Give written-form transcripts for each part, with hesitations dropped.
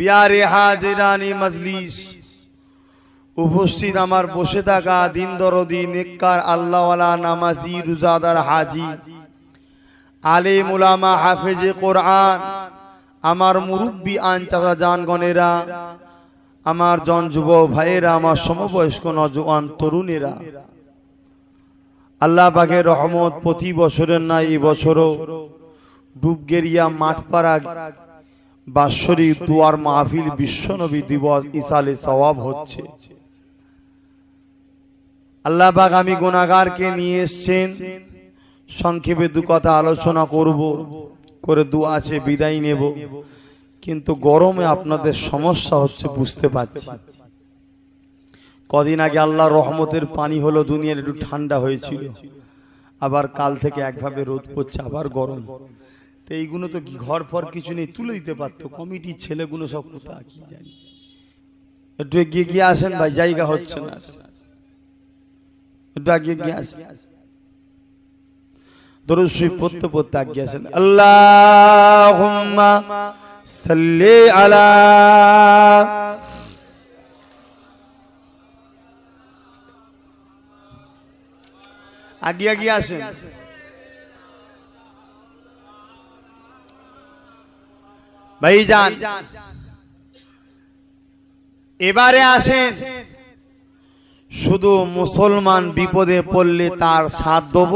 প্যারে হাজিরানি মজলিস, উপস্থিত আমার বসে থাকা দিন দরদি নেককার আল্লাহওয়ালা নামাজি রোজাদার হাজি আলেম উলামা হাফেজে কোরআন, আমার মুরব্বী আনচাচা জানগণেরা, আমার জন যুব ভাইয়েরা, আমার সমবয়স্ক নজওয়ান তরুণেরা, আল্লাহ পাকের রহমত প্রতি বছরের নাই এই বছরও ডুবগেরিয়া মাঠপাড়া বাৎসরিক দুয়ার মাহফিল বিশ্বনবী দিবস ইসালে সওয়াব হচ্ছে। আল্লাহ পাক আমি গুনাহগারকে নিয়ে এসেছেন, সংক্ষেপে দু কথা আলোচনা করব, করে দু আছে বিদায় নেব। কিন্তু গরমে আপনাদের সমস্যা হচ্ছে বুঝতে পারছি। কদিন আগে আল্লাহর রহমতের পানি হলো, দুনিয়ার একটু ঠান্ডা হয়েছিল, আবার কাল থেকে একভাবে রোদ পড়ছে, আবার গরম। তো এইগুলো তো ঘর ফর কিছু নেই, তুলে দিতে পারতো কমিটির ছেলেগুলো, সব কোথায় কি জানি। একটু এগিয়ে গিয়ে আসেন ভাই, জায়গা হচ্ছে না, একটু এগিয়ে গিয়ে আসেন। দরুদ শরীফ পড়তে পড়তে এগিয়ে আসেন। আল্লাহুম্মা সাল্লি আলা, আগিয়ে আগিয়ে আসেন। ভাইজান এবারে আসেন, শুধু মুসলমান বিপদে পড়লে তার সাথ দেব,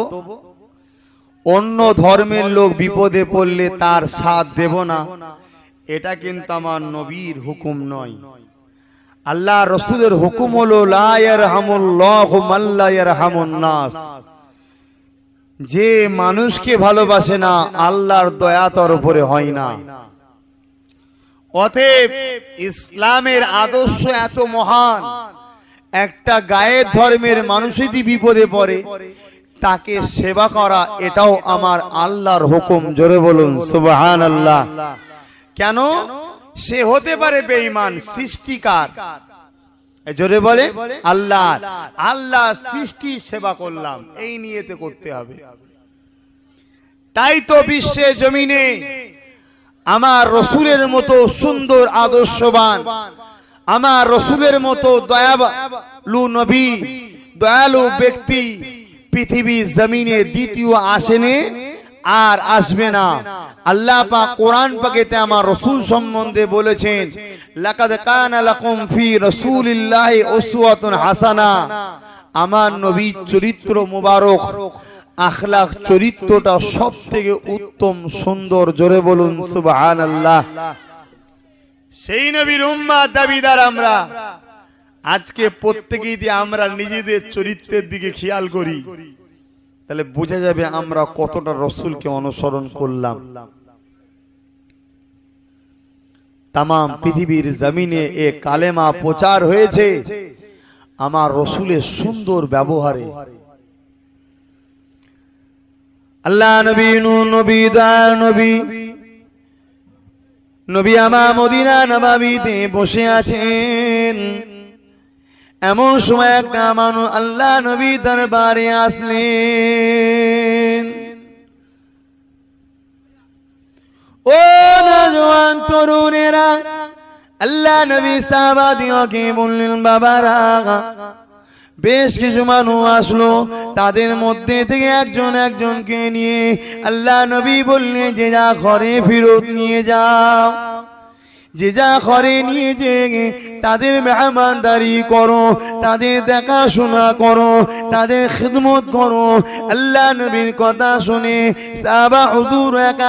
অন্য ধর্মের লোক বিপদে পড়লে তার সাথ দেব না, এটা কিন্তু আমার নবীর হুকুম নয়। আল্লাহ রসুলের হুকুম হলো লা ইয়ারহামুল্লাহু মান লা ইয়ারহামুন নাস, যে মানুষকে ভালোবাসে না আল্লাহর দয়া তার উপরে হয় না। অতএব ইসলামের আদর্শ এত মহান, একটা গায়ের ধর্মের মানুষ যদি বিপদে পড়ে তাকে সেবা করা, এটাও আমার আল্লাহর হুকুম। জোরে বলুন সুবহানাল্লাহ। কেন? সে হতে পারে বেঈমান, সৃষ্টিকার, জোরে বলে আল্লাহ। আল্লাহ সৃষ্টি সেবা করলাম, এই নিয়েতে করতে হবে। তাই তো বিশ্বে জমিনে আমার রসুলের মতো সুন্দর আদর্শবান, আমার রসুলের মতো দয়ালু নবী, দয়ালু ব্যক্তি পৃথিবী জমিনে দ্বিতীয় আসেনি আর আসবে না। আল্লাহ পাক কোরআন পাকেতে আমার রাসূল সম্বন্ধে বলেছেন, লাকাদ কানা লাকুম ফি রাসূলিল্লাহি উসওয়াতুন হাসানা। আমার নবীর চরিত্র মোবারক, আখলাক চরিত্রটা সবথেকে উত্তম সুন্দর। জোরে বলুন সুবহানাল্লাহ। সেই নবীর উম্মত দাবিদার আমরা। আজকে প্রত্যেকেই যে আমরা নিজেদের চরিত্রের দিকে খেয়াল করি, তাহলে বোঝা যাবে আমরা কতটা রসুলকে অনুসরণ করলাম। তাম পৃথিবীর জমিনে এ কালেমা প্রচার হয়েছে আমার রসুলের সুন্দর ব্যবহারে। আল্লাহ নবী, নবী দয়ার নবী, নবী আমার মদিনা নববীতে বসে আছেন। এমন সময় একটা মানুষ আল্লাহ নবী দরবারে আসলেন। ও নওজওয়ান তরুণেরা, আল্লাহ নবী সাহাবাদিওকে বললেন, বাবারা, বেশ কিছু মানুষ আসলো, তাদের মধ্যে থেকে একজনকে নিয়ে আল্লাহ নবী বললেন, যে যা ঘরে ফেরত নিয়ে যাও, যে যা ঘরে নিয়ে যে তাদের মেহমানদারি করো, তাদের দেখাশোনা করো, তাদের খিদমত করো। আল্লাহ নবীর কথা শুনে সাহাবা হুজুর এক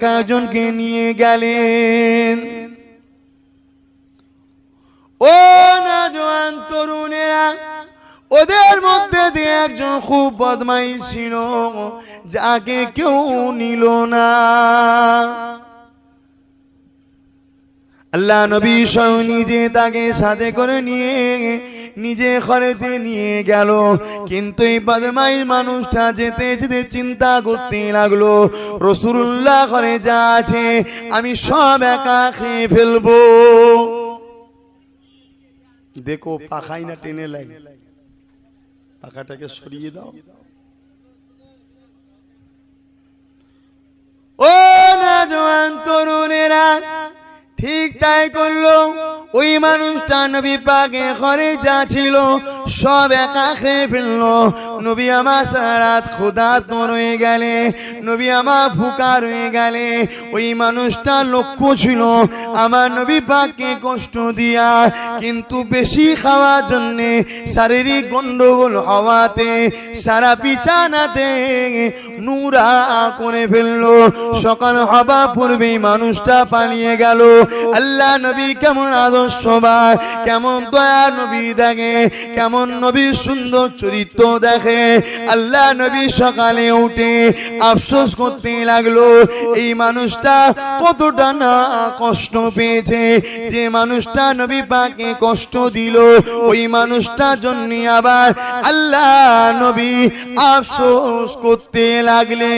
একজনকে নিয়ে গেলেন। ও নওজওয়ান তরুণেরা, ওদের মধ্যে দিয়ে একজন খুব বদমাইশ ছিল, যাকে কেউ নিল না। আল্লাহ নবী স্বয়ং নিজে তাকে সাথে করে নিয়ে নিজে ঘরেতে নিয়ে গেল। কিন্তু এই বদমাইশ মানুষটা যেতে যেতে চিন্তা করতে লাগলো, রাসূলুল্লাহ ঘরে যা আছে আমি সব একা খেয়ে ফেলবো। দেখো পাখাই না টেনে লাগে, পাখাটাকে সরিয়ে দাও। ও নওজওয়ান তরুণেরা, ঠিক তাই করলো। ওই মানুষটা নবী পাকের ঘরে যা ছিল সব একা খেয়ে ফেললো। নবী আমার সারা রাত ক্ষুধার্ত রয়ে গেলে, নবী আমার ভুকা রয়ে গেলে। ওই মানুষটা লক্ষ্য ছিল আমার নবী পাককে কষ্ট দিয়া, কিন্তু বেশি খাওয়ার জন্যে শারীরিক গন্ডগোল হওয়াতে সারা বিছানাতে নোংরা করে ফেললো। সকাল হবার পূর্বেই মানুষটা পালিয়ে গেল। আল্লাহ নবী কেমন আদর্শবান, কেমন দয়া নবী দেখে, কেমন নবীর সুন্দর চরিত্র দেখে। আল্লাহ নবী সকালে উঠে আফসোস করতে লাগলো, এই মানুষটা কতটা না কষ্ট পেয়েছে। যে মানুষটা নবী পাকে কষ্ট দিল, ওই মানুষটার জন্য আবার আল্লাহ নবী আফসোস করতে লাগলে।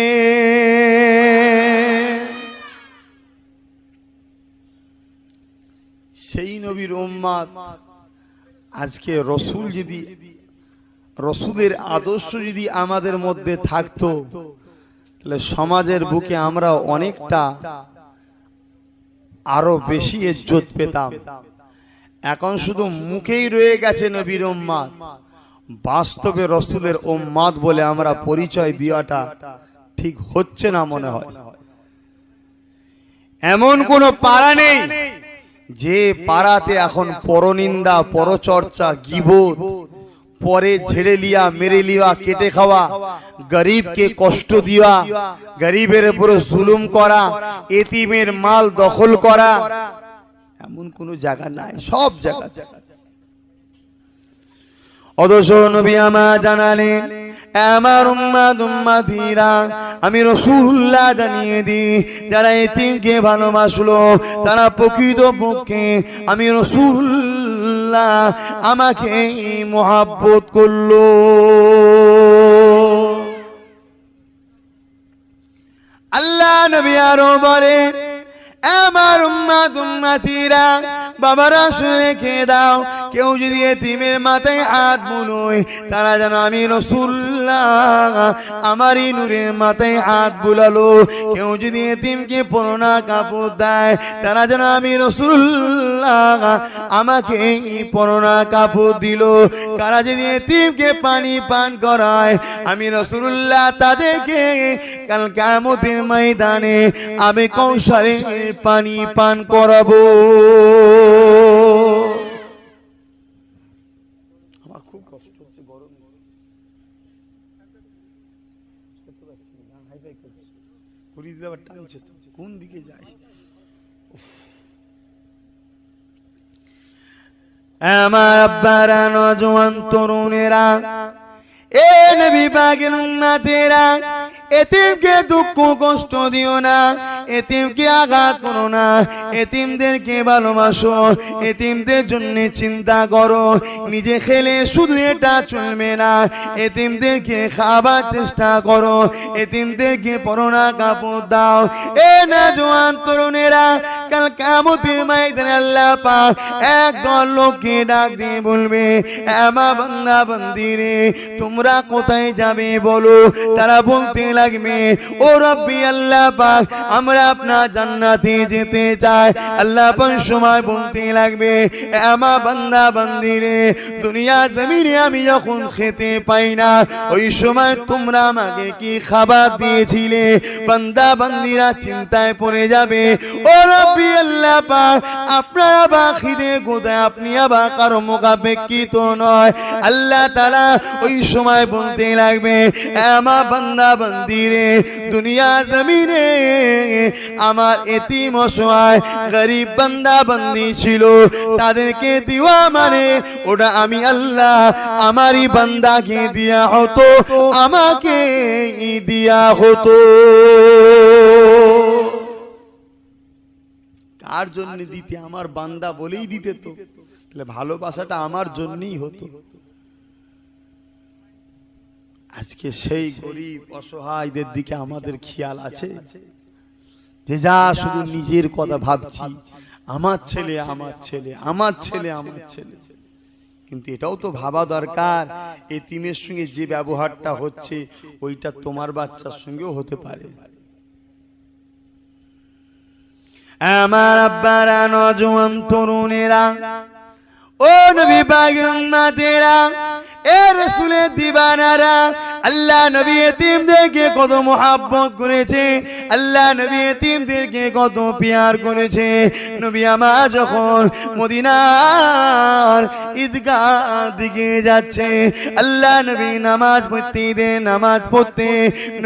সেই নবীর উম্মত আজকে রসুল যদি, রসুলের আদর্শ যদি আমাদের মধ্যে থাকতো, তাহলে সমাজের বুকে আমরা অনেকটা আরো বেশি ইজ্জত পেতাম। এখন শুধু মুখেই রয়ে গেছে নবীর উম্মত, বাস্তবে রসুলের উম্মত বলে আমরা পরিচয় দেওয়াটা ঠিক হচ্ছে না মনে হয়। এমন কোন পাড়া নেই যে পাড়াতে এখন পরনিন্দা, পরচর্চা, গীবত, পরে ঝেড়ে লিয়া, মেরে লিয়া, কেটে খাওয়া, গরিবকে কষ্ট দেওয়া, গরিবের উপরে জুলুম করা, এতিমের মাল দখল করা, এমন কোন জায়গা নাই, সব জায়গা। অথচ নবী আমার জানালেন, আমার উম্মতিরা, আমি রাসূলুল্লাহ জানিয়ে দিই, যারা এতিমকে ভালোবাসলো তারা প্রকৃতপক্ষে আমি রাসূলুল্লাহ আমাকে মহব্বত করলো। আল্লাহ নবী আরো বলেন, আমার উম্মতিরা, বাবারা রেখে দাও, কেউ যদি এতিমের মাথায় হাত বুলোয়, তারা যেন আমি রাসূলুল্লাহ আমারই নূরের মাথায় হাত বুলালো। কেউ যদি এতিমকে পুরোনা কাপড় দেয়, তারা যেন আমি রাসূলুল্লাহ আমাকে পুরোনা কাপড় দিল। কারা যদি এতিমকে পানি পান করায়, আমি রাসূলুল্লাহ তাদেরকে কাল কিয়ামতের ময়দানে আমি কৌশলের পানি পান করাবো। আমার খুব কষ্ট হচ্ছে, গরম টানছে, কোন দিকে যাই। আমার আব্বারা, নওজোয়ান তরুণেরা, এ নবী পাকের উম্মতেরা, এতিমকে দুঃখ কষ্ট দিও না, এতিমকে আঘাত করো না, এতিমদেরকে ভালোবাসো, এতিমদের জন্য চিন্তা করো। নিজে খেলে শুধু এটা চলবে না, এতিমদেরকে খাবার চেষ্টা করো, এতিমদেরকে পরোনা কাপড় দাও। এ নওজোয়ান তরুণেরা, কাল কিয়ামতের ময়দানে আল্লাহ পাক একদল লোককে ডাক দিয়ে বলবে, আমার বান্দা বান্দিরে, তোমরা কোথায় যাবে বলো? তারা বলতে লাগবে, ও রব্বি আল্লাহ পাক, আমরা আপনার জান্নাতে যেতে চাই। আল্লাহ পাক সময় বলতে লাগবে, আমার বান্দা বান্দিরে, দুনিয়া জমিনে আমি যখন খেতে পাই না, ওই সময় তোমরা আমাকে কি খাবার দিয়েছিলে? বান্দা বান্দিরা চিন্তায় পড়ে যাবে, ও রব্বি আল্লাহ পাক, আপনার আবার খিদে কোথায়? আপনি আবার কারো মুখাপেক্ষিত নয়। আল্লাহ তাআলা ওই সময় বলতে লাগবে, আমার বান্দা বান্দিরে, দুনিয়া জমিনে আমার এতিম অসহায় গরিব বান্দা বান্দি ছিল, তাদেরকে দিওয়া মানে ওটা আমি আল্লাহ আমারই বান্দাকে দিয়া হতো, আমাকে দিয়া হতো। কার জন্য দিতে? আমার বান্দা বলেই দিতে, তো তাহলে ভালোবাসাটা আমার জন্যই হতো। আজকে সেই গরিব অসহায়দের দিকে আমাদের খেয়াল আছে? যে যা শুধু নিজের কথা ভাবছি, আমার ছেলে, আমার ছেলে, আমার ছেলে, আমার ছেলে। কিন্তু এটাও তো ভাবা দরকার, এতিমের সঙ্গে যে ব্যবহারটা হচ্ছে ওইটা তোমার বাচ্চার সঙ্গেও হতে পারে। আমার আব্বারা, নওজোয়ান তরুণেরা, ও নবী পাকের উম্মতেরা, এ রাসূলের দিওয়ানারা, আল্লাহ নবী এতিমদেরকে কত মোহাব্বত করেছে, আল্লাহ নবী এতিমদেরকে কত প্যার করেছে। নবী আমার যখন মদিনার ঈদগাহ দিকে যাচ্ছে, আল্লাহ নবী নামাজ পড়তে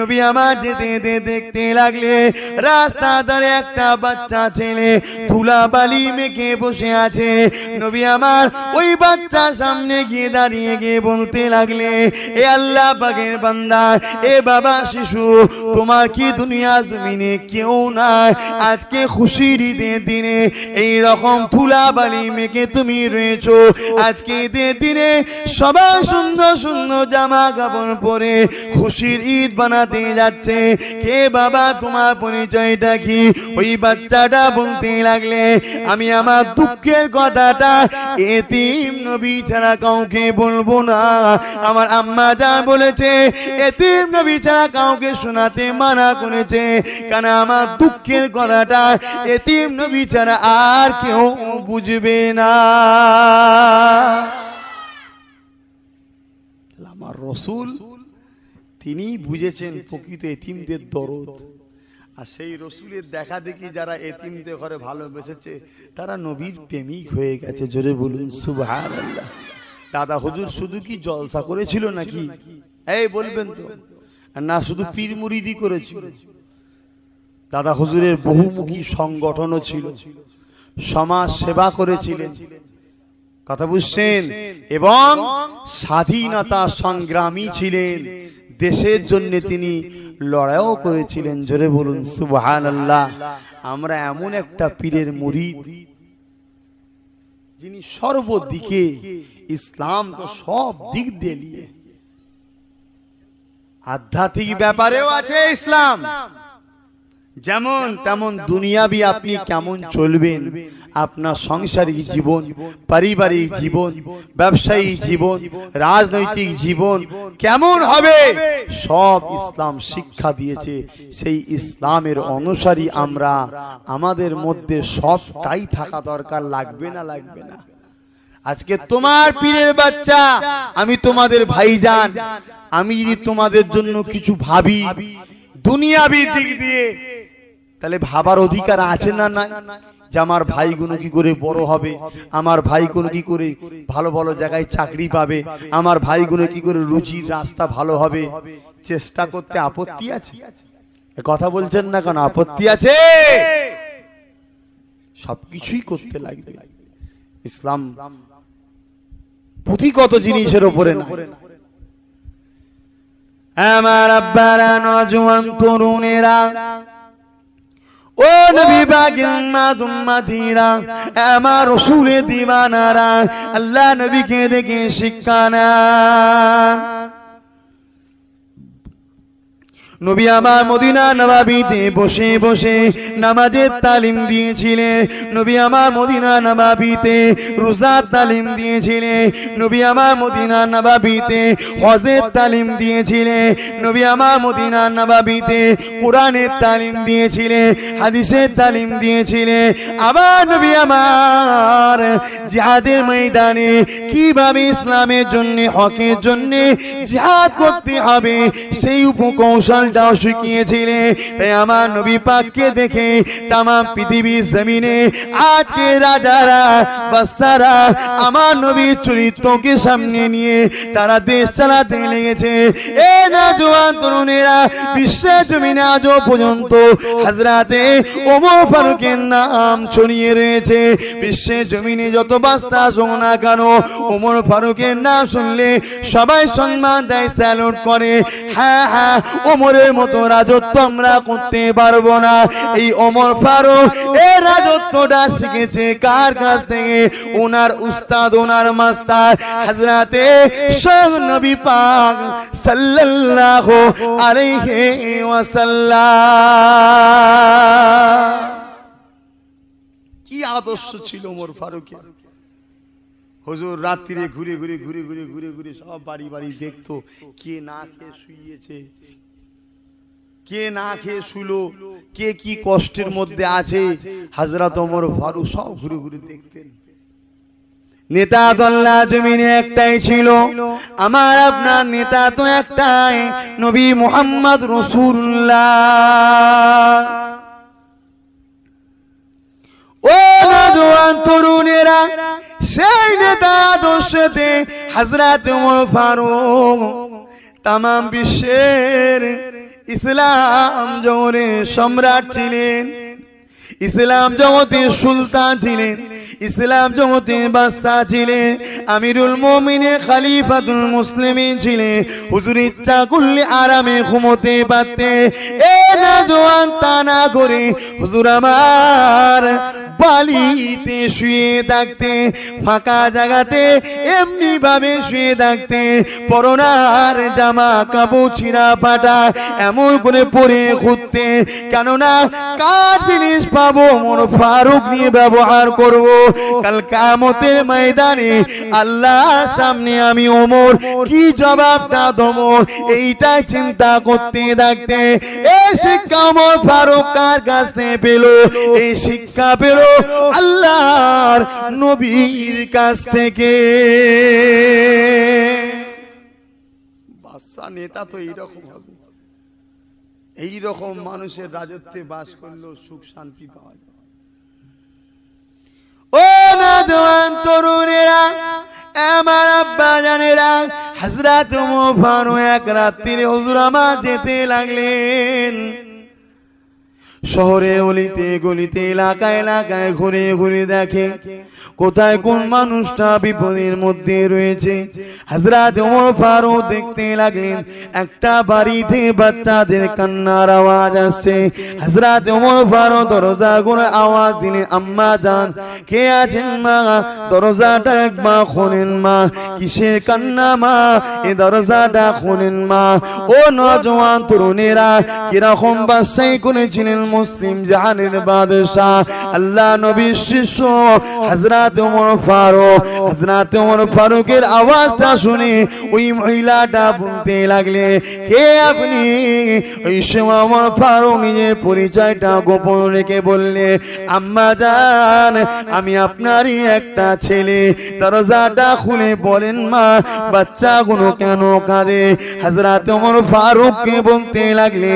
নবী আমার যেতে দেখতে লাগলে রাস্তা ধারে একটা বাচ্চা ছেলে ধুলাবালি মেখে বসে আছে। নবী আমার ওই বাচ্চার সামনে গিয়ে দাঁড়িয়ে গিয়ে বলতে লাগলে, এ আল্লাহ পাকের বান্দা, এ বাবা শিশু, তোমার কি দুনিয়া জমিনে কেউ নাই? আজকে খুশির ঈদের দিনে এই রকম ধুলাবালি মেখে তুমি রয়েছো। আজকে ঈদের দিনে সবাই সুন্দর সুন্দর জামা কাপড় পরে খুশির ঈদ বানাতে যাচ্ছে। কে বাবা, তোমার পরিচয়টা কি? ওই বাচ্চাটা বলতে লাগলে, আমি আমার দুঃখের কথাটা এতিম নবী ছাড়া কাউকে বলবো না। আমার আম্মা যা বলেছে, এতিম নবী ছাড়া কাউকে শোনাতে মানা করেছে, কারণ আমার দুঃখের কথাটা এতিম নবী ছাড়া আর কেউ বুঝবে না। আমার রাসূল তিনি বুঝেছেন প্রকৃত এতিমদের দরদ। আর সেই রসুলের দেখা দেখি যারা এতিমদের ঘরে ভালোবেসেছে তারা নবীর প্রেমিক হয়ে গেছে। জোরে বলুন সুবহানাল্লাহ। দাদা হুজুর শুধু কি জলসা করেছিল নাকি? এই বলবেন তো না, শুধু পীর মুরিদি করেছিল। দাদা হুজুরের বহুমুখী সংগঠনও ছিল, সমাজ সেবা করেছিলেন, কথা বুঝছেন, এবং স্বাধীনতা সংগ্রামী ছিলেন। দেশের জন্য তিনি লড়াইও করেছিলেন। জোরে বলুন সুবহানাল্লাহ। আমরা এমন একটা পীরের মুরিদ যিনি সর্বদিকে ইসলাম তো সব দিক দিয়ে নিয়ে, আধ্যাত্মিক ব্যাপারেও আছে ইসলাম, যেমন তেমন দুনিয়াবি আপনি কেমন চলবেন, আপনার সাংসারিক জীবন, পারিবারিক জীবন, ব্যবসায়িক জীবন, রাজনৈতিক জীবন কেমন হবে সব ইসলাম শিক্ষা দিয়েছে। সেই ইসলামের অনুসারী আমরা, আমাদের মধ্যে সবটাই থাকা দরকার। লাগবে না? লাগবে না? আজকে তোমার পীরের বাচ্চা, আমি তোমাদের ভাইজান, আমি যদি তোমাদের জন্য কিছু ভাবি দুনিয়াবি দিক দিয়ে, তাহলে ভাবার অধিকার আছে না? না, যে আমার ভাইগুলো কি করে বড় হবে, আমার ভাইগুলো কি করে ভালো ভালো জায়গায় চাকরি পাবে, আমার ভাইগুলো কি করে রুজির রাস্তা ভালো হবে, চেষ্টা করতে আপত্তি আছে? কথা বলছেন না কেন? আপত্তি আছে? সবকিছুই করতে লাগবে। ইসলাম পুঁথিগত জিনিসের উপরে না। আমার আব্বারা, নওজোয়ান তরুণেরা, ও নবী পাকের উম্মতিরা, আমার রাসূলের দিওয়ানারা, আল্লাহ নবীকে দেখে শিক্ষা নেন। নবী আমার মদিনা নবাবিতে বসে বসে নামাজের তালিম দিয়েছিলেন। নবী আমার মদিনা নবাবিতে রোজার তালিম দিয়েছিলেন। নবী আমার মদিনা নবাবিতে হজের তালিম দিয়েছিলেন। নবী আমার মদিনা নবাবিতে কোরআনের তালিম দিয়েছিলেন, হাদিসের তালিম দিয়েছিলেন। আবার নবী আমার জিহাদের ময়দানে কিভাবে ইসলামের জন্য, হকের জন্য জিহাদ করতে হবে সেই উপকৌশল শিখিয়েছিলেন। তাই আমার নবী পাককে দেখে তাম পৃথিবীর জমিনে আজকে রাজারা, বাদশারা আমার নবীর চরিত্রকে সামনে নিয়ে তারা দেশ চালাতে লেগেছে। এ নওজোয়ান তরুণেরা, বিশ্বের জমিনে আজও পর্যন্ত হযরতে ওমর ফারুকের নাম ছড়িয়ে রয়েছে। বিশ্বের জমিনে যত বাদশা আসুক না কেন, ওমর ফারুকের নাম শুনলে সবাই সম্মান দেয়, স্যালুট করে। হ্যাঁ হ্যাঁ, ওমরের মতো রাজত্ব আমরা করতে পারবো না। এই ওমর ফারুক এই রাজত্বটা শিখেছে কার কাছ থেকে? ওনার উস্তাদ, ওনার মাস্টার হযরতে নবী পাক সাল্লাল্লাহু আলাইহি ওয়াসাল্লাম। কি আদর্শ ছিল ওমর ফারুকের। হুজুর রাত্রিরে ঘুরে ঘুরে ঘুরে ঘুরে ঘুরে ঘুরে সব বাড়ি বাড়ি দেখতো কে না খেয়ে শুয়েছে, কে না খেয়ে শুলো, কে কি কষ্টের মধ্যে আছে, হযরত ওমর ফারুক সব ঘুরে ঘুরে দেখতেন। নেতা তো আল্লাহ জমিনে একটাই ছিল, আমার আপনার নেতা তো একটাই, নবী মুহাম্মদ রাসূলুল্লাহ। ও নওজোয়ান তরুণেরা, সেই নেতা আদর্শতে হযরত ওমর ফারুক তাম বিশ্বের ইসলাম জগতের সম্রাট ছিলেন, ইসলাম জগতের সুলতান ছিলেন, ইসলাম জগতের বাদশা ছিলেন, আমিরুল মুমিনিন খলিফাতুল মুসলিমিন ছিলেন। হুজুর ইচ্ছা করলে আরামে ঘুমোতে পারতেন। এ নওজোয়ান তা না করে হুজুর আমার বালিতে শুয়ে থাকতে, ফাঁকা জায়গাতে এমনি ভাবে শুয়ে থাকতে, পরনার জামা কাপড় ছিঁড়া ফাটা এমন করে পরে ঘুরতে, কেননা কার জিনিস পাবো ওমর ফারুক নিয়ে ব্যবহার করব, কাল কিয়ামতের ময়দানে আল্লাহর সামনে আমি ওমর কি জবাবটা দেবো, এইটাই চিন্তা করতে থাকতে। এই শিক্ষা ওমর ফারুক কার কাছ থেকে পেল? এই শিক্ষা পেল আল্লাহর নবীর কাছ থেকে। বাদশা নেতা তো এইরকম হবে, এইরকম মানুষের রাজত্বে বাস করলেও সুখ শান্তি পাওয়া যায়। ও নওজোয়ান তরুণেরা, আমার আব্বা জানেরা, হযরত ওমর ফারুক এক রাত্রিরে হুজুর আমার যেতে লাগলেন। শহরে অলিতে গলিতে এলাকায় এলাকায় ঘুরে ঘুরে দেখে কোথায় কোন মানুষটা বিপদের মধ্যে রয়েছে। হযরত ওমর ফারুক দেখতে লাগলেন একটা বাড়িতে বাচ্চাদের কান্নার আওয়াজ আসছে। হযরত ওমর ফারুক দরজা করে আওয়াজ দিলেন, আম্মা জান কে আছেন মা? দরজাটা একবার খোলেন মা। কিসের কান্না মা? এই দরজাটা খোলেন মা। ও নওজোয়ান তরুণেরা, কিরকম বাদশাহী করেছিলেন মুসলিম জাহানের বাদশাহ, আল্লাহ নবীর শিষ্য হযরত ওমর ফারুক। হযরত ওমর ফারুকের আওয়াজটা শুনে ওই মহিলাটা বলতে লাগলে, কে আপনি? ওই সময় ওমর ফারুক নিজের পরিচয়টা গোপন রেখে বললে, আম্মা জান আমি আপনারই একটা ছেলে। দরজাটা খুলে বলেন মা, বাচ্চাগুলো কেন কাঁদে? হযরত ওমর ফারুককে বলতে লাগলে,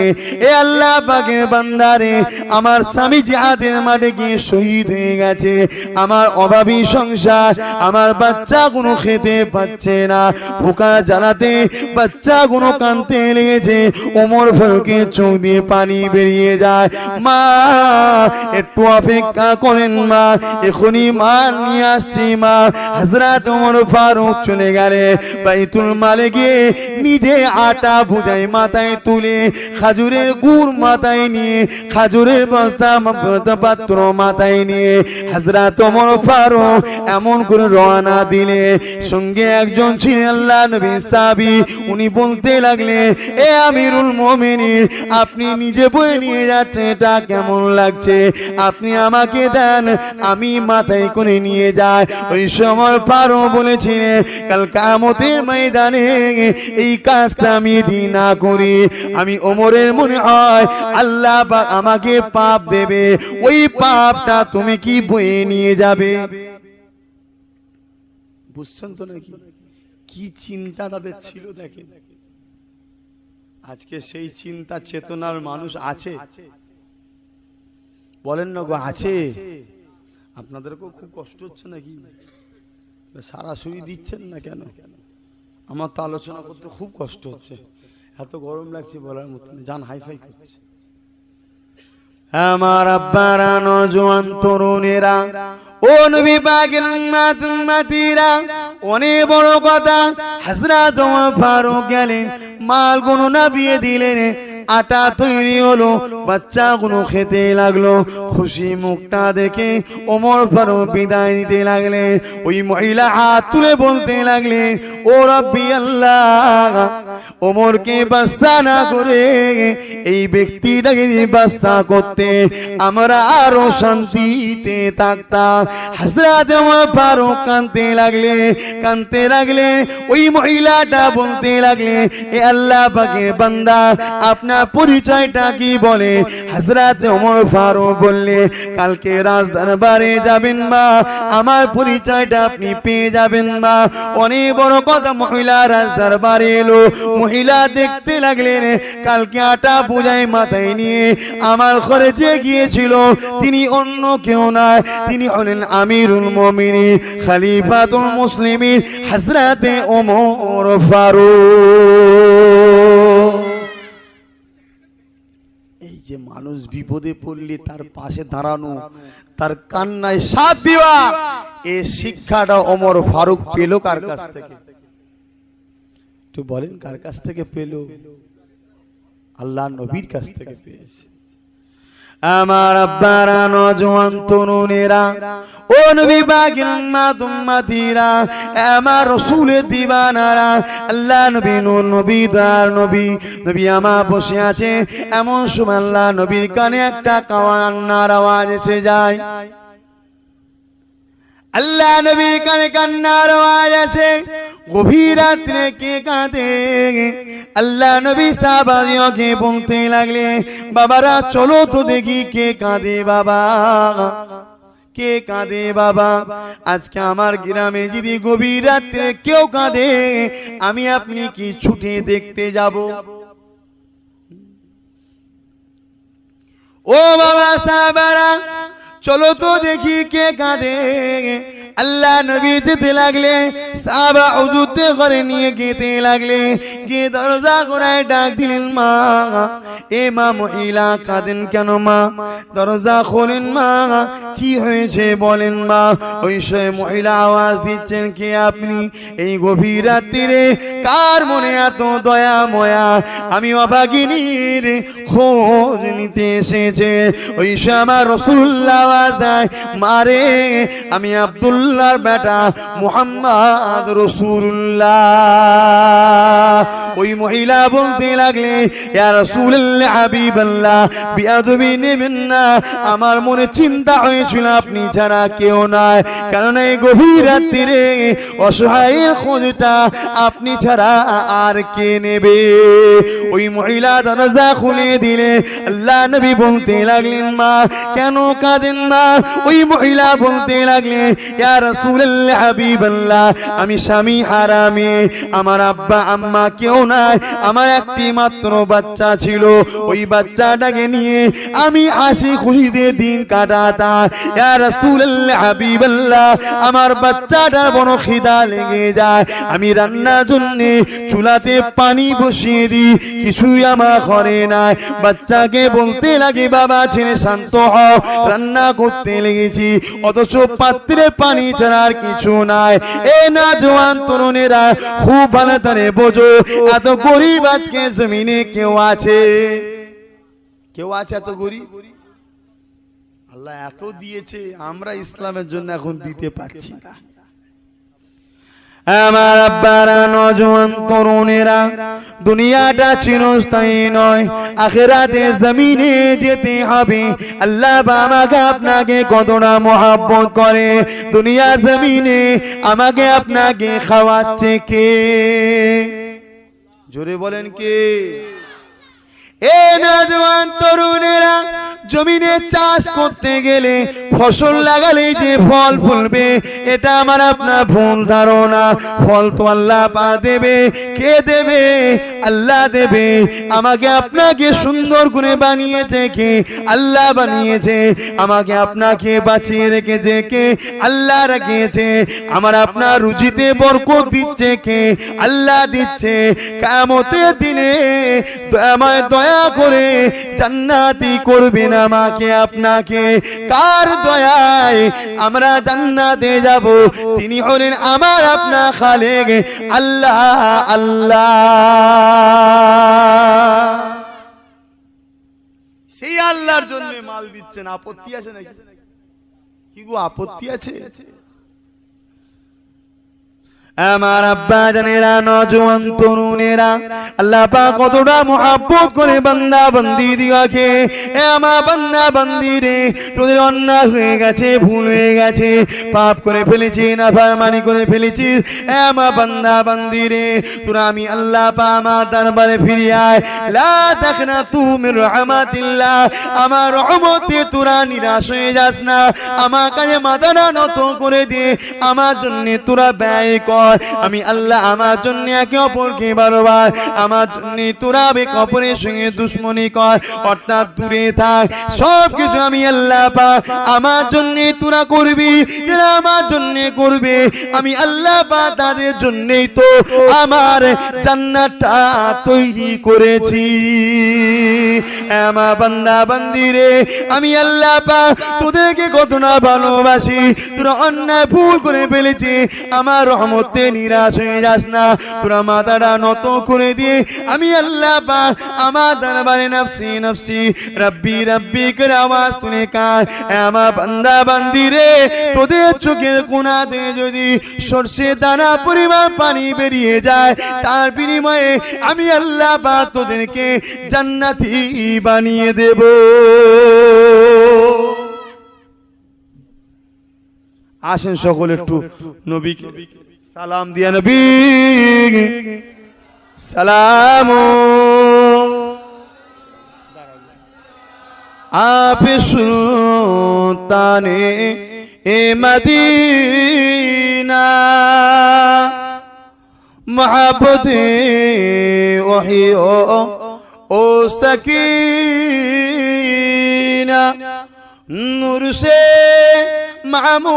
এ আল্লাহ পাকের বান্দারে, আমার স্বামী জিহাদের মাঠে গিয়ে শহীদ হয়ে গেছে, আমার অভাবী সংসার, আমার বাচ্চাগুলো খেতে পাচ্ছে না, ভুকা জ্বালাতে বাচ্চাগুলো কাঁদতে লেগেছে। ওমর ফারুকের চোখ দিয়ে পানি বেরিয়ে যায়। মা একটু অপেক্ষা করেন মা, এখনই মাল নিয়ে আসছি মা। হযরত ওমর ফারুক চলে গেলে বাইতুল মালে গিয়ে নিজে আটা ভুজাই মাথায় তুলে, খাজুরের গুড় মাথায় নিয়ে, খাজুরের বস্তা পাত্র মাথায় নিয়ে হযরত ওমর ফারুক এমন করে রওনা দিলে। সঙ্গে একজন ছিলেন আল্লাহ নবীর সাহাবী, উনি বলতে লাগলে, এ আমিরুল মুমিনিন আপনি নিজে বয়ে নিয়ে যাচ্ছেন, এটা কেমন লাগছে? আপনি আমাকে দেন, আমি মাথায় করে নিয়ে যাই। ওই সময় ফারুক বলেছিলেন, কাল কিয়ামতের ময়দানে এই কাজটা আমি যদি না করি, আমি ওমরের মনে হয় আল্লাহ পাক আমাকে পাপ দেবে, ওই পাপটা তুমি কি বয়ে নিয়ে যাবে? বুঝছেন তো নাকি কি চিন্তা তাদের ছিল? দেখেন আজকে সেই চিন্তা চেতনার মানুষ আছে? বলেন না গো, আছে? আপনাদেরকেও খুব কষ্ট হচ্ছে নাকি? সারা শুই দিচ্ছেন না কেন? আমার তো আলোচনা করতে খুব কষ্ট হচ্ছে, এত গরম লাগছে বলার মতো, জান হাইফাই করছে। আমার আব্বারা, নওজোয়ান তরুণেরা, ও নবী পাকের উম্মতিরা, অনেক বড় কথা। হযরত ওমর ফারুক গেলেন, মালগুলো নামিয়ে দিলেন, আটা তৈরি হলো, বাচ্চাগুলো খেতে লাগলো। খুশি মুখটা দেখে ওমর ফারুক বিদায় নিতে লাগলেন। ওই মহিলা হাত তুলে বলতে লাগলেন, ও রব্বি আল্লাহ, ওমরকে বাচ্চা না করে এই ব্যক্তিটাকে বাচ্চা করতে আমরা আরো শান্তিতে থাকতাম। হযরত ওমর ফারুক কাঁদতে লাগলে ওই মহিলাটা বলতে লাগলে, এ আল্লাহ পাকের বান্দা, আপনার পরিচয়টা কি বলে? হযরত ওমর ফারুক বললে, কালকে রাজদরবারে যাবেন মা, আমার পরিচয়টা আপনি পেয়ে যাবেন মা। অনেক বড় কথা, মহিলা রাজদরবারে এলো। মহিলা দেখতে লাগলেন, কালকে আটা পূজায় মাথায় নিয়ে আমার ঘরে যে গিয়েছিল তিনি অন্য কেউ নয়, তিনি হলেন আমিরুল মুমিনিন খলিফাতুল মুসলিমিন হযরত ওমর ফারুক। এই যে মানুষ বিপদে পড়লে তার পাশে দাঁড়ানো, তার কান্নায় সাথ দেওয়া, এই শিক্ষাটা ওমর ফারুক পেল কার কাছ থেকে? তো বলেন কার কাছ থেকে পেল? আল্লাহ নবীর কাছ থেকে পেয়েছে। আমার আব্বারা, নওজোয়ান তরুণেরা, ও নবী পাকের উম্মতিরা, আমার রাসূলের দিওয়ানারা, আল্লাহ নবী নূর নবী দার নবী নবী আমার বসে আছে। এমন সময় আল্লাহ নবীর কানে একটা কান্নার আওয়াজ এসে যায়। আল্লাহ নবীর কানে কান্নার আওয়াজ আসে। গভীর রাত্রে কে কাঁদে? আল্লাহ নবী সাহাবাদেরকে বলতে লাগলে, বাবারা চলো তো দেখি কে কাঁদে বাবা, কে কাঁদে বাবা। আজকে আমার গ্রামে যদি গভীর রাত্রে কেউ কাঁদে, আমি আপনি কি ছুটে দেখতে যাব? ও বাবা সাহাবারা, চলো তো দেখি কে কাঁদে। আল্লাহ নবী যেতে লাগলে, সাহাবা উজুতে করে নিয়ে যেতে লাগলে, গিয়ে দরজা খোলায় ডাক দিলেন, মা, এ মা, মহিলা কাঁদেন কেন মা? দরজা খোলেন মা, কি হয়েছে বলেন মা। ওই সময় মহিলা আওয়াজ দিচ্ছেন, কে আপনি? এই গভীর রাত্রিরে কার মনে এত দয়া ময়া? আমি অভাগিনীর খোঁজ নিতে এসেছে। ওই সময় আমার রাসূলুল্লাহ আওয়াজ দেয়, মারে, আমি আব্দুল্লাহর বেটা মুহাম্মদ রাসূলুল্লাহ। ওই মহিলা বলতে লাগলে, ইয়া রাসূলুল্লাহ হাবিবাল্লাহ, বিয়াদবি নেবেন না, আমার মনে চিন্তা হয়েছিল আপনি ছাড়া কেউ নাই, কারণ এই গভীর রাত্রিরে অসহায়ের খোঁজটা আপনি ছাড়া আর কে নেবে? ওই মহিলা দরজা খুলে দিলে। আল্লাহ নবী বলতে লাগলেন, মা কেন কাঁদেন মা? ওই মহিলা বলতে লাগলে, ইয়া রাসূলুল্লাহ হাবিবাল্লাহ, আমি স্বামী হারামে, আমার আব্বা আম্মা কেউ নাই, আমার একটি মাত্র বাচ্চা ছিল, ওই বাচ্চাটাকে নিয়ে আমি হাসি খুশিতে দিন কাটাতাম। ইয়া রাসূলুল্লাহ হাবিবাল্লাহ, আমার বাচ্চাটার বড় খিদা লেগে যায়, আমি রান্নার জন্য চুলাতে পানি বসিয়ে দিই, কিছুই আমার ঘরে নাই। বাচ্চাকে বলতে লাগে, বাবা ছেলে শান্ত হও, রান্না করতে লেগেছি, অথচ পাত্রে পানি ছাড়া আর কিছু নাই। এ না জওয়ান তরুণেরা, খুব ভালো করে বোঝো, এত গরিব আজকে জমিনে কেউ আছে? কেউ আছে এত গরিব? আল্লাহ এত দিয়েছে, আমরা ইসলামের জন্য এখন দিতে পারছি না। আমার আব্বারা, নওজোয়ান তরুণেরা, দুনিয়াটা চিরস্থায়ী নয়, আখিরাতে জমিনে যেতে হবে। আল্লাহ আমাকে আপনাকে কতটা মহব্বত করে, দুনিয়া জমিনে আমাকে আপনাকে খাওয়াচ্ছে কে? জোরে বলেন কে? এ নওজোয়ান তরুণেরা, জমিনে চাষ করতে গেলে, ফসল লাগালে যে ফল ফলবে, এটা আমার আপনার ভুল ধারণা। ফল তো আল্লাহ পা দেবে। কে দেবে? আল্লাহ দেবে। আমাকে আপনাকে সুন্দর করে বানিয়েছে কে? আল্লাহ বানিয়েছে। আমাকে আপনাকে বাঁচিয়ে রেখেছে কে? আল্লাহ রেখেছে। আমার আপনার রুজিতে বরকত দিচ্ছে কে? আল্লাহ দিচ্ছে। কিয়ামতের দিনে আমায় দয়া করে জান্নাতি করবেন আমাকে আপনাকে। কার দয়ায় আমরা জান্নাতে যাব? তিনি হলেন আমার আপনার খালেক আল্লাহ। আল্লাহ সেই আল্লাহর জন্য মাল দিচ্ছেন। আপত্তি আছে নাকি? কি গো আপত্তি আছে? আমার আব্বা জানেরা, নওজোয়ান তরুণেরা, আল্লাহ পাক কতটা মুহাব্বত করে বান্দা বান্দি দিগাকে। এ আমার বান্দা বান্দি রে, তোদের অন্যায় হয়ে গেছে, ভুল হয়ে গেছে, পাপ করে ফেলেছি, নাফরমানি করে ফেলেছি। এ আমার বান্দা বান্দি রে, তোরা আমি আল্লাহ পাক আমার দরবারে ফিরে আয়। লা তাকনাতু মির রাহমাতিল্লাহ, আমার রহমতে তোরা নিরাশ হয়ে যাস না। আমার কাছে মাথাটা নত করে দে, আমার জন্য তোরা ব্যয় কর। আমি আল্লাহ আমার জন্য একে অপরকে ভালোবাস, আমার জন্য তোরা একে অপরের সঙ্গে দুশ্মনী কর, অর্থাৎ দূরে থাক। সব কিছু আমি আল্লাহ পাক আমার জন্য তোরা করবি, যারা আমার জন্য করবে আমি আল্লাহ পাক তাদের জন্যই তো আমার জান্নাতটা তৈরি করেছি। আমার বান্দা বান্দি রে, আমি আল্লাহ পাক তোদেরকে কত না ভালোবাসি। তোরা অন্যায় ভুল করে ফেলেছি, আমার রহমতে নিরাশ হয়ে যাস না। তোরা মাথাটা নত করে দিয়ে আমি আল্লাহ পাক আমার দরবারে নফসি নফসি রব্বি রব্বি করে আওয়াজ তুলে কাঁদ। আমার বান্দা বান্দি রে, তোদের চোখের কোণাতে যদি সরষে দানা পরিমাণ পানি বেরিয়ে যায়, তার বিনিময়ে আমি আল্লাহ পাক তোদেরকে জান্নাতি বানিয়ে দেব। আসেন সকলে একটু নবীকে সালাম দিয়া, নবী সালাম आप सुल्ताने ए मदीना मोहब्बते वही ओ सकीना नूर से मामूर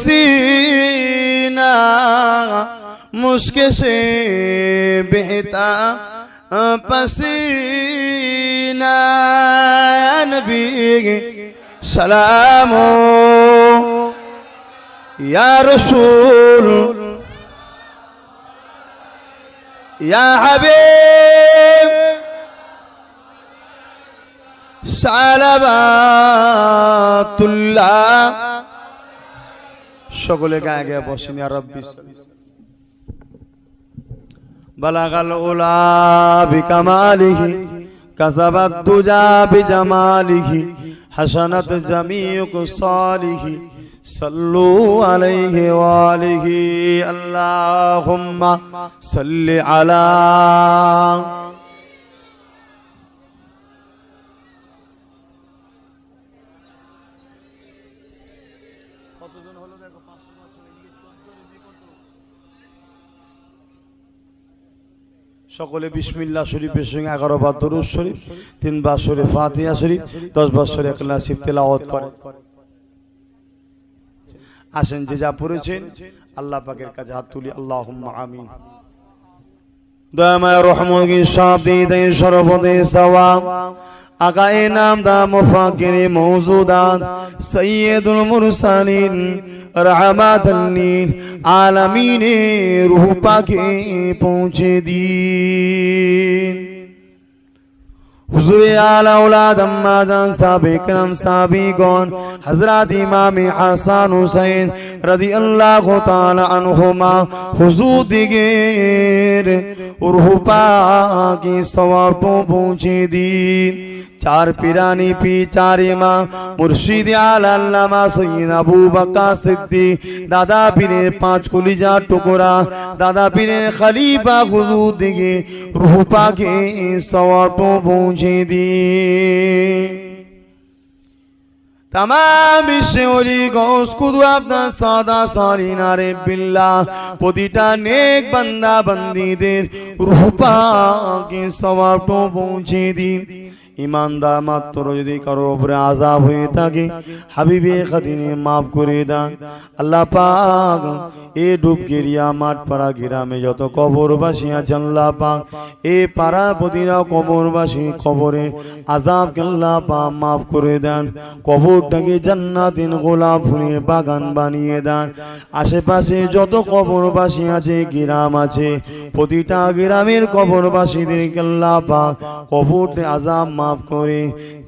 सीना मुश्क से बहता पसीना नबी सलाम या रसूल या हबीब सालवातुल्लाह সকলে গায়ে গায়ে বসেন। ইয়া রব্বি বালাগাল উলা বিকামালিহি কাসাবাত দুজা বিজামালিহি হাসানাত জামিউক সালিহি সাল্লু আলাইহি ওয়া আলিহি আল্লাহুম্মা সাল্লি আলা সকলে বিসমিল্লাহ শরীফের সঙ্গে 11 বার দরুদ শরীফ, 3 বার সূরা ফাতিহা শরীফ, 10 বার সূরা ইখলাস শরীফ তেলাওয়াত করেন। আসেন যে যা পড়েছেন আল্লাহ পাকের কাছে হাত তুলি, আল্লাহুম্মা আমিন। দয়াময় রহমতকে সব দিয়ে সর্বদে সওয়াব আকায়ে নামদার মুফাক্কিরে মওজুদাত সাইয়্যিদুল মুরসালিন रहमतुल लिल आलमीन रूह पाके पहुँचे दीन हुजूर आला औलाद अम्माजान साहबे करम साहबीगण हजरत इमाम हसन हुसैन रदियल्लाहु ताला अन्हुमा हुजूर दिगेर रूह पाके सवाब पहुँचे दीन। चार पीरानी पी चार इमाम मुर्शिद आल्लामा सैयद अबू बकर सिद्दीक दादा पीरे 5 कुलिजा टुकड़ा दादा पीरे खलीफा हुजूर दिगे रूह पाके सवाब पहुँचे दी। तमाम विश्वरी गौस कुदु अपना सादा सालिना रे बिल्ला প্রতিটা নেক বান্দা বান্দীদের রূহ পাকে সওয়াব পৌঁছে দিন। ईमानदार मात्र यदि करो উপরে আযাব হয়ে থাকে হাবিবে খাদিনে maaf করে দান আল্লাহ পাক। এই ডুবগেরিয়া মাঠপাড়া গ্রামে যত কবরবাসী আছে আল্লাহ পাক এই পাড়া প্রতিটা কবরবাসী কবরে আযাবকে আল্লাহ পাক maaf করে দেন। কবরটাকে জান্নাতিন গোলাপ ফুলের বাগান বানিয়ে দেন। আশেপাশে যত কবরবাসী আছে গ্রাম আছে প্রতিটা গ্রামের কবরবাসীদেরকে আল্লাহ পাক কবরে আযাব মাফ করে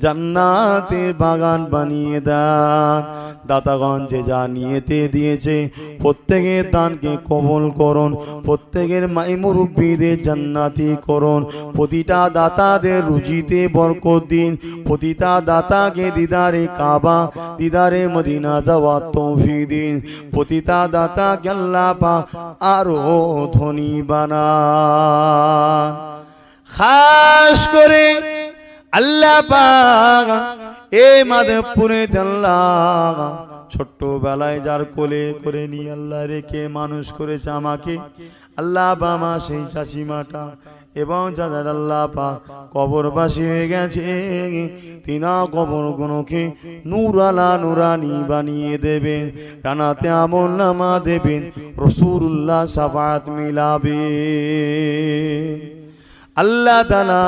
জান্নাতের বাগান বানিয়ে দেন। দাতাগণ যে যা নিয়েতে দিয়েছে প্রত্যেকের দানকে কবুল করুন, প্রত্যেকের মাই মুরব্বীদের জান্নাতি করুন, প্রতিটা দাতাদের রুজিতে বরকত দিন, প্রতিটা দাতাকে দিদারে কাবা দিদারে মদিনা যাওয়ার তৌফিক দিন, প্রতিটা দাতাকে আল্লাহ পাক আরো ধনী বানান। খাস করে আল্লাহ পাক এই মাধবপুরে আল্লাহ ছোট্টবেলায় যার কোলে করে নিয়ে আল্লাহ রেখে মানুষ করেছে আমাকে, আল্লাহ বামা সেই চাচিমাটা এবং যাদের আল্লাহ পাক কবরবাসী হয়ে গেছে তিনা কবর গুলোকে নূরালা নুরানি বানিয়ে দেবেন, রানাতে আমল নামা দেবেন, রাসূলুল্লাহ শাফাআত মিলাবে। আল্লাহ তাআলা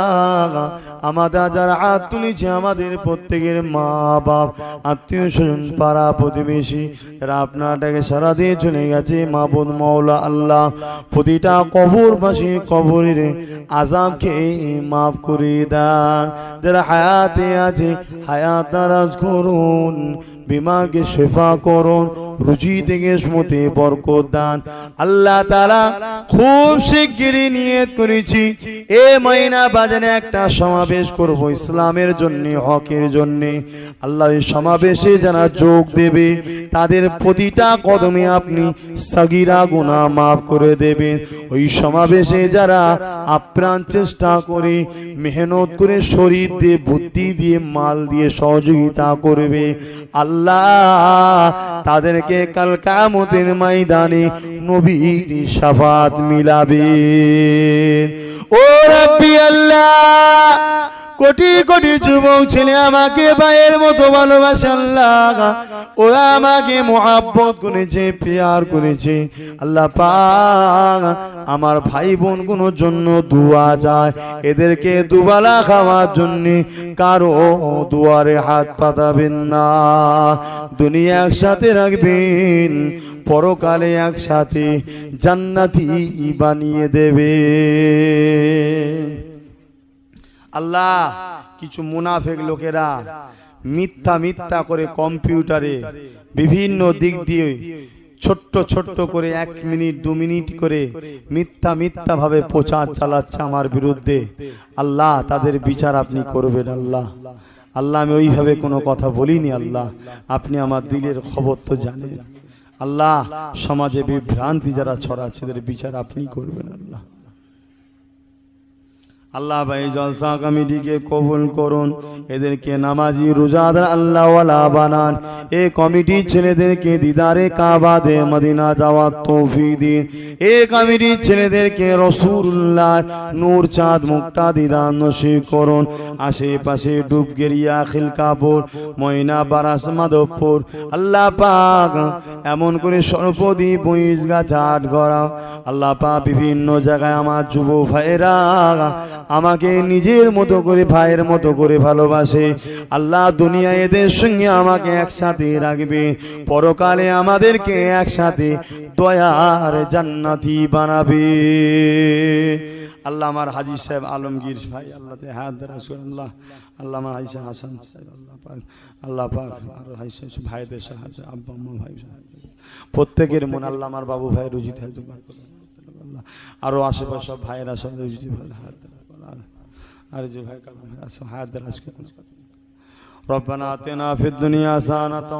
আমাদের যারা হাত তুলেছে আমাদের প্রত্যেকের মা বাপ আত্মীয় স্বজন পাড়া প্রতিবেশী যারা আপনারটাকে সারা দিয়ে চলে গেছে মাবুদ মাওলা আল্লাহ প্রতিটা কবরবাসী কবরের আযাবকে মাফ করে দেন। যারা হায়াতে আছে হায়াত দারাজ করুন, বিমাকে শেফা করুন, রুজি থেকে সমতে বরকত দান। আল্লাহ তাআলা খুব শিগগিরই নিয়ত করেছি এই মহিনা বাজারে একটা সমাবেশ করব ইসলামের জন্য, হকের জন্য। আল্লাহ এই সমাবেশে যারা যোগ দেবে তাদের প্রতিটা কদমে আপনি সাগীরা গুনাহ মাফ করে দেবেন। ওই সমাবেশে যারা আপ্রাণ চেষ্টা করে মেহনত করে শরীর দিয়ে বুদ্ধি দিয়ে মাল দিয়ে সহযোগিতা করবে, আল্লাহ তাদেরকে কাল কিয়ামতের ময়দানে নবীর শাফাত মিলাবে। ও রাব্বি আল্লাহ, কোটি কোটি যুবক ছেলে আমাকে ভাইয়ের মতো ভালোবাসে আল্লাহ, ওরা আমাকে মুহাব্বত করেছে, প্যার করেছে আল্লাহ পাক। আমার ভাই বোন গুলোর জন্য দোয়া যায়, এদেরকে দুবেলা খাওয়ার জন্য কারো দুয়ারে হাত পাতাবেন না। দুনিয়া একসাথে রাখবেন, পরকালে একসাথে জান্নাতি বানিয়ে দেবে। আল্লাহ কিছু মুনাফিক লোকেরা মিথ্যা মিথ্যা করে কম্পিউটারে বিভিন্ন দিক দিয়ে ছোট্ট ছোট্ট করে 1 মিনিট 2 মিনিট করে মিথ্যা মিথ্যা ভাবে প্রচার চালাচ্ছে আমার বিরুদ্ধে। আল্লাহ তাদের বিচার আপনি করবেন। আল্লাহ আল্লাহ আমি ওইভাবে কোনো কথা বলিনি, আল্লাহ আপনি আমার দিলের খবর তো জানেন। আল্লাহ সমাজে বিভ্রান্তি যারা ছড়াচ্ছে এদের বিচার আপনি করবেন। আল্লাহ আল্লাহ ভাই জলসা কমিটিকে কবুল করুন, এদেরকে নামাজি রোজাদার আল্লাহওয়ালা বানান। এই কমিটির ছেলেদেরকে দিদারে কাবা দে মদিনা যাওয়ার তৌফিক দিন। এই কমিটির ছেলেদেরকে রাসূলুল্লাহ নূর চাঁদ মুক্তা দিদার নসিব করুন। আশেপাশে ডুবগেরিয়া খিলকাপুর ময়না বারাস মাধবপুর আল্লাহ পাক এমন করে সর্বদ্বীপ বইসগাছা আটগড়া আল্লাহ পাক বিভিন্ন জায়গায় আমার যুব ভাইরা আমাকে নিজের মতো করে ভাইয়ের মতো করে ভালোবাসে। আল্লাহ দুনিয়া এদের সঙ্গে আমাকে একসাথে রাখবে, পরকালে আমাদেরকে একসাথে দয়ার জান্নাতি বানাবে। আল্লাহ আমার হাজী সাহেব আলমগীর ভাই আল্লাহ হায়াত দারাজ করুন। আল্লাহ আল্লাহ আমার হাজী হাসান সাহেব আল্লাহ পাক আর হাজী সাহেব ভাইদের সাহায্য আব্বা আম্মা ভাই প্রত্যেকের মন আল্লাহ আমার বাবু ভাই রুজিত আল্লাহ আরো আশেপাশে সব ভাইয়েরা সব রুজিত হায়াত আর যে ভাই কালাম হায়াত দারাজ করুন। ربنا آتنا في الدنيا حسنة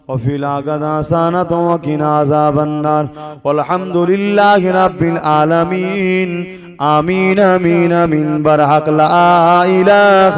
وفي الآخرة حسنة وقنا عذاب النار والحمد لله رب العالمين آمين آمين آمين برحق لا إله